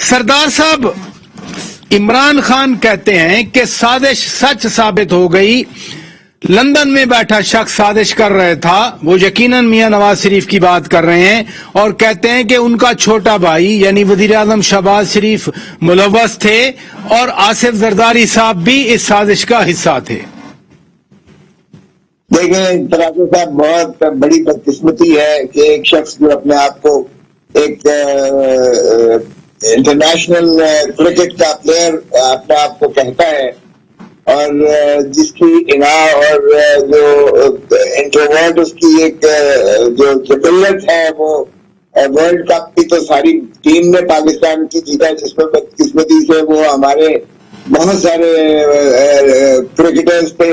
سردار صاحب، عمران خان کہتے ہیں کہ سازش سچ ثابت ہو گئی، لندن میں بیٹھا شخص سازش کر رہا تھا، وہ یقیناً میاں نواز شریف کی بات کر رہے ہیں، اور کہتے ہیں کہ ان کا چھوٹا بھائی یعنی وزیر اعظم شہباز شریف ملوث تھے اور آصف زرداری صاحب بھی اس سازش کا حصہ تھے۔ دیکھیں تراکو صاحب، بہت بڑی بدقسمتی ہے کہ ایک شخص جو اپنے آپ کو ایک انٹرنیشنل کرکٹ کا پلیئر اپنے آپ کو کہتا ہے، اور جس کی انا اور جو انٹروورٹ اس کی ایک جو قبلیت ہے، وہ ورلڈ کپ کی تو ساری ٹیم نے پاکستان کی جیتا، جس میں بدقسمتی سے وہ ہمارے بہت سارے کرکٹرز تھے،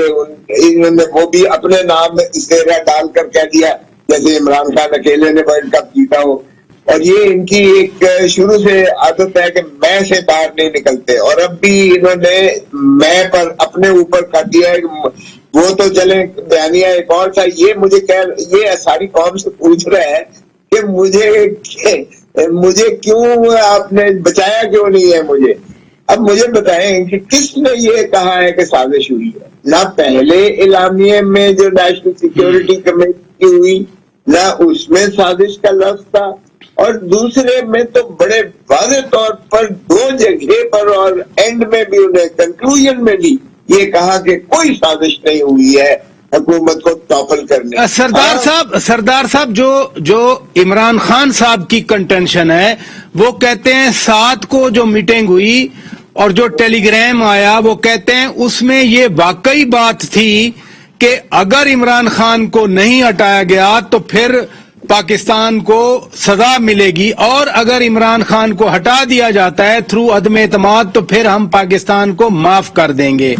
انہوں نے وہ بھی اپنے نام میں تسیرا ڈال کر کہہ دیا جیسے عمران خان اکیلے نے ورلڈ کپ جیتا ہو۔ اور یہ ان کی ایک شروع سے عادت ہے کہ میں سے باہر نہیں نکلتے، اور اب بھی انہوں نے میں پر اپنے اوپر کر دیا ہے۔ وہ تو چلے بیانیہ ایک اور تھا، یہ مجھے یہ ساری قوم سے پوچھ رہا ہے کہ مجھے کیوں آپ نے بچایا کیوں نہیں ہے مجھے۔ اب مجھے بتائیں کہ کس نے یہ کہا ہے کہ سازش ہوئی ہے؟ نہ پہلے اعلامیے میں جو نیشنل سیکیورٹی کمیٹی کی ہوئی، نہ اس میں سازش کا لفظ تھا، اور دوسرے میں تو بڑے واضح طور پر دو جگہ پر اور اینڈ میں بھی انہیں کنکلوژن میں بھی یہ کہا کہ کوئی سازش نہیں ہوئی ہے حکومت کو ٹاپل کرنے۔ سردار صاحب جو عمران خان صاحب کی کنٹینشن ہے، وہ کہتے ہیں 7 کو جو میٹنگ ہوئی اور جو ٹیلی گرام آیا، وہ کہتے ہیں اس میں یہ واقعی بات تھی کہ اگر عمران خان کو نہیں ہٹایا گیا تو پھر پاکستان کو سزا ملے گی، اور اگر عمران خان کو ہٹا دیا جاتا ہے تھرو عدم اعتماد تو پھر ہم پاکستان کو معاف کر دیں گے۔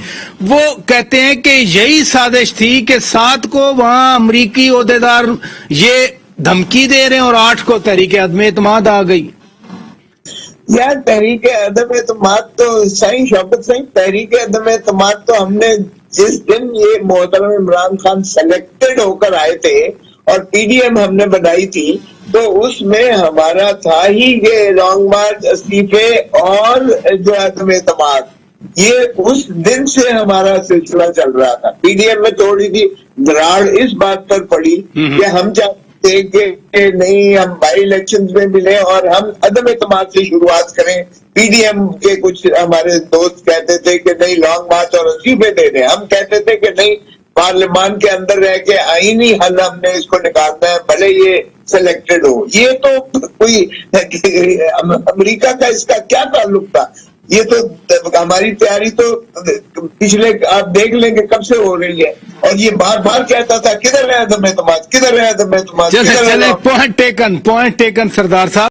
وہ کہتے ہیں کہ یہی سازش تھی کہ 7 کو وہاں امریکی عہدیدار یہ دھمکی دے رہے ہیں اور 8 کو تحریک عدم اعتماد آ گئی۔ یار تحریک عدم اعتماد تو صحیح شوکت صحیح، تحریک عدم اعتماد تو ہم نے جس دن یہ محترم عمران خان سلیکٹڈ ہو کر آئے تھے اور پی ڈی ایم ہم نے بنائی تھی، تو اس میں ہمارا تھا ہی یہ لانگ مارچ، استعفے اور جو عدم اعتماد، یہ اس دن سے ہمارا سلسلہ چل رہا تھا۔ پی ڈی ایم میں تھوڑی سی دراڑ اس بات پر پڑی کہ ہم چاہتے تھے کہ نہیں، ہم بائی الیکشن میں ملیں اور ہم عدم اعتماد سے شروعات کریں۔ پی ڈی ایم کے کچھ ہمارے دوست کہتے تھے کہ نہیں لانگ مارچ اور استعفے دے دیں، ہم کہتے تھے کہ نہیں، پارلیمان کے اندر رہ کے آئینی حل ہم نے اس کو نکالنا ہے، بھلے یہ سلیکٹڈ ہو۔ یہ تو کوئی امریکہ کا اس کا کیا تعلق تھا؟ یہ تو ہماری تیاری تو پچھلے آپ دیکھ لیں کہ کب سے ہو رہی ہے، اور یہ بار بار کہتا تھا کدھر ہے عدم اعتماد، کدھر ہے عدم اعتماد۔ پوائنٹ ٹیکن سردار صاحب۔